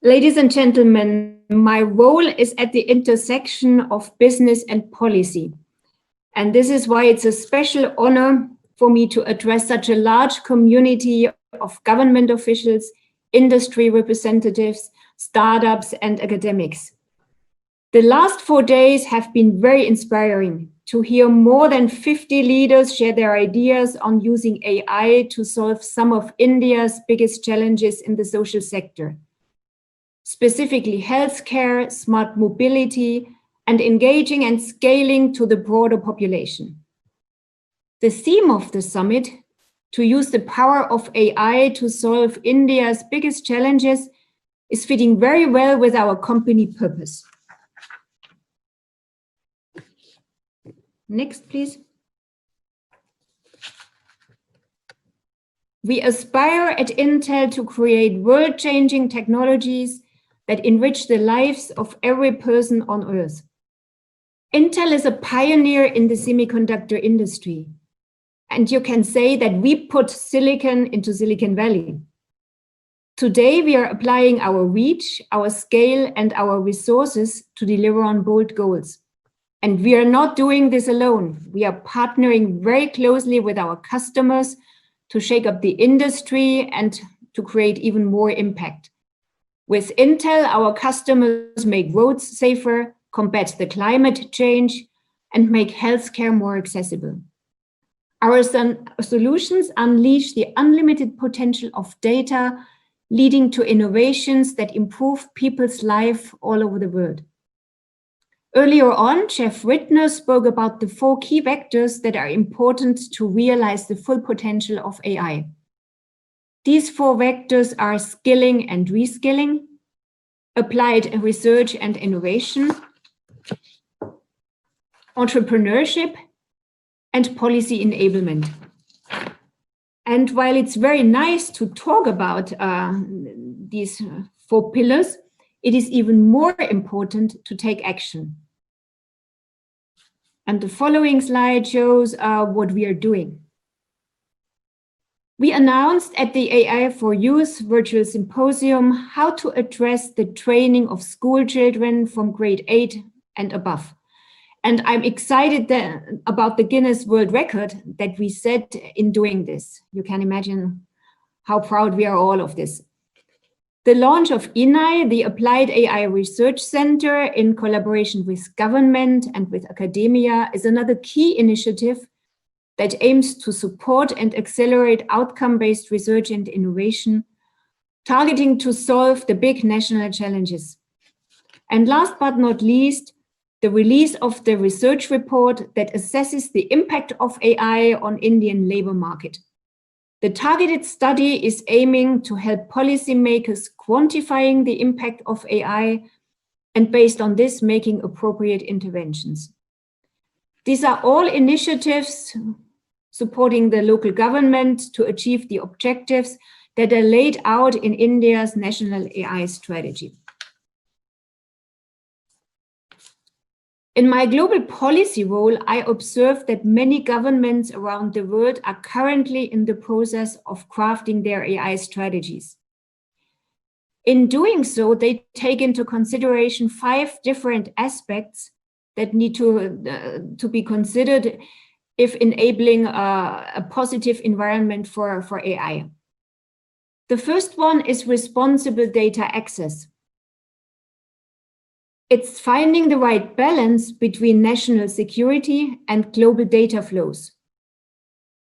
Ladies and gentlemen, my role is at the intersection of business and policy. And this is why it's a special honor for me to address such a large community of government officials, industry representatives, startups, and academics. The last 4 days have been very inspiring to hear more than 50 leaders share their ideas on using AI to solve some of India's biggest challenges in the social sector. Specifically healthcare, smart mobility, and engaging and scaling to the broader population. The theme of the summit, to use the power of AI to solve India's biggest challenges, is fitting very well with our company purpose. Next, please. We aspire at Intel to create world-changing technologies that enrich the lives of every person on Earth. Intel is a pioneer in the semiconductor industry, and you can say that we put silicon into Silicon Valley. Today, we are applying our reach, our scale, and our resources to deliver on bold goals. And we are not doing this alone. We are partnering very closely with our customers to shake up the industry and to create even more impact. With Intel, our customers make roads safer, combat the climate change, and make healthcare more accessible. Our solutions unleash the unlimited potential of data, leading to innovations that improve people's life all over the world. Earlier on, Jeff Rittner spoke about the 4 key vectors that are important to realize the full potential of AI. These 4 vectors are skilling and reskilling, applied research and innovation, entrepreneurship, and policy enablement. And while it's very nice to talk about these 4 pillars, it is even more important to take action. And the following slide shows what we are doing. We announced at the AI for Youth Virtual Symposium how to address the training of school children from grade 8 and above. And I'm excited about the Guinness World Record that we set in doing this. You can imagine how proud we are all of this. The launch of INAI, the Applied AI Research Center, in collaboration with government and with academia, is another key initiative that aims to support and accelerate outcome-based research and innovation, targeting to solve the big national challenges. And last but not least, the release of the research report that assesses the impact of AI on Indian labor market. The targeted study is aiming to help policymakers quantifying the impact of AI and based on this, making appropriate interventions. These are all initiatives supporting the local government to achieve the objectives that are laid out in India's national AI strategy. In my global policy role, I observe that many governments around the world are currently in the process of crafting their AI strategies. In doing so, they take into consideration 5 different aspects that need to be considered if enabling a positive environment for AI. The first one is responsible data access. It's finding the right balance between national security and global data flows.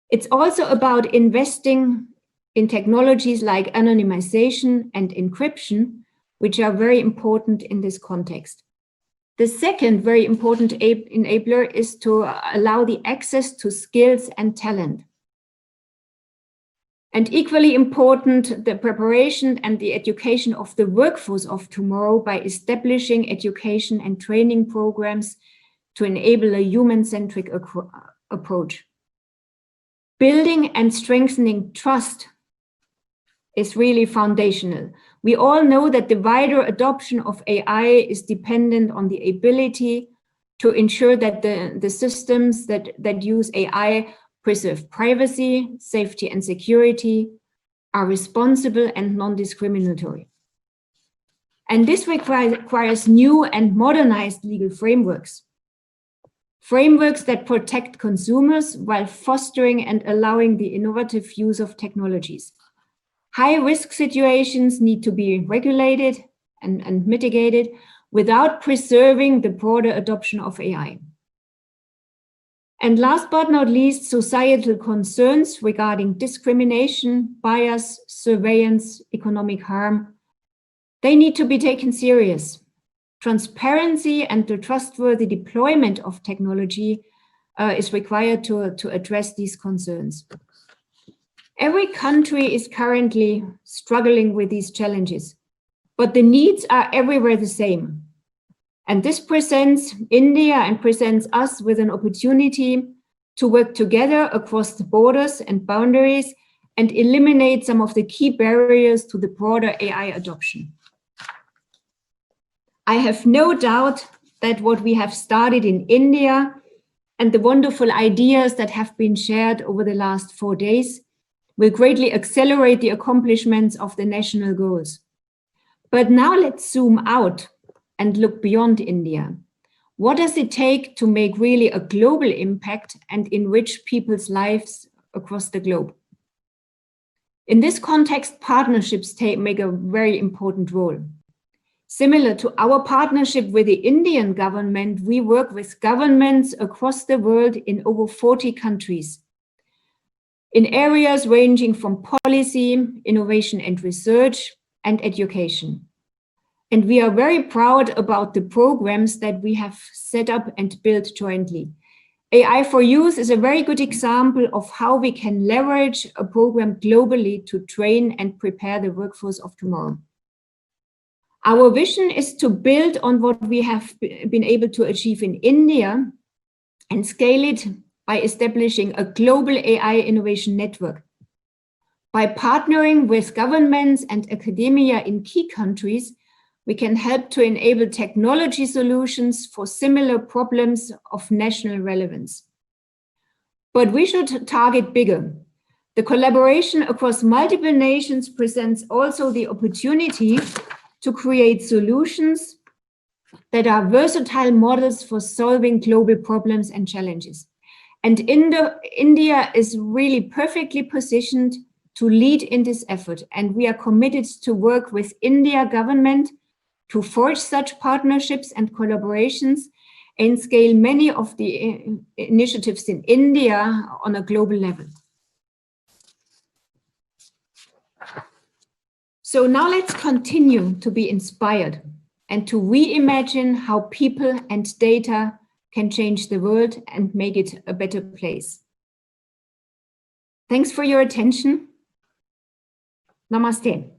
It's also about investing in technologies like anonymization and encryption, which are very important in this context. The second very important enabler is to allow the access to skills and talent. And equally important, the preparation and the education of the workforce of tomorrow by establishing education and training programs to enable a human-centric approach. Building and strengthening trust is really foundational. We all know that the wider adoption of AI is dependent on the ability to ensure that the systems that use AI preserve privacy, safety, and security, are responsible and non-discriminatory. And this requires new and modernized legal frameworks. Frameworks that protect consumers while fostering and allowing the innovative use of technologies. High-risk situations need to be regulated and mitigated without preserving the broader adoption of AI. And last but not least, societal concerns regarding discrimination, bias, surveillance, economic harm, they need to be taken serious. Transparency and the trustworthy deployment of technology is required to address these concerns. Every country is currently struggling with these challenges, but the needs are everywhere the same. And this presents India and presents us with an opportunity to work together across the borders and boundaries and eliminate some of the key barriers to the broader AI adoption. I have no doubt that what we have started in India and the wonderful ideas that have been shared over the last 4 days will greatly accelerate the accomplishments of the national goals. But now let's zoom out and look beyond India. What does it take to make really a global impact and enrich people's lives across the globe? In this context, partnerships make a very important role. Similar to our partnership with the Indian government, we work with governments across the world in over 40 countries, in areas ranging from policy, innovation and research, and education. And we are very proud about the programs that we have set up and built jointly. AI for Youth is a very good example of how we can leverage a program globally to train and prepare the workforce of tomorrow. Our vision is to build on what we have been able to achieve in India and scale it by establishing a global AI innovation network. By partnering with governments and academia in key countries, we can help to enable technology solutions for similar problems of national relevance. But we should target bigger. The collaboration across multiple nations presents also the opportunity to create solutions that are versatile models for solving global problems and challenges. And India is really perfectly positioned to lead in this effort. And we are committed to work with India government to forge such partnerships and collaborations and scale many of the initiatives in India on a global level. So now let's continue to be inspired and to reimagine how people and data can change the world and make it a better place. Thanks for your attention. Namaste.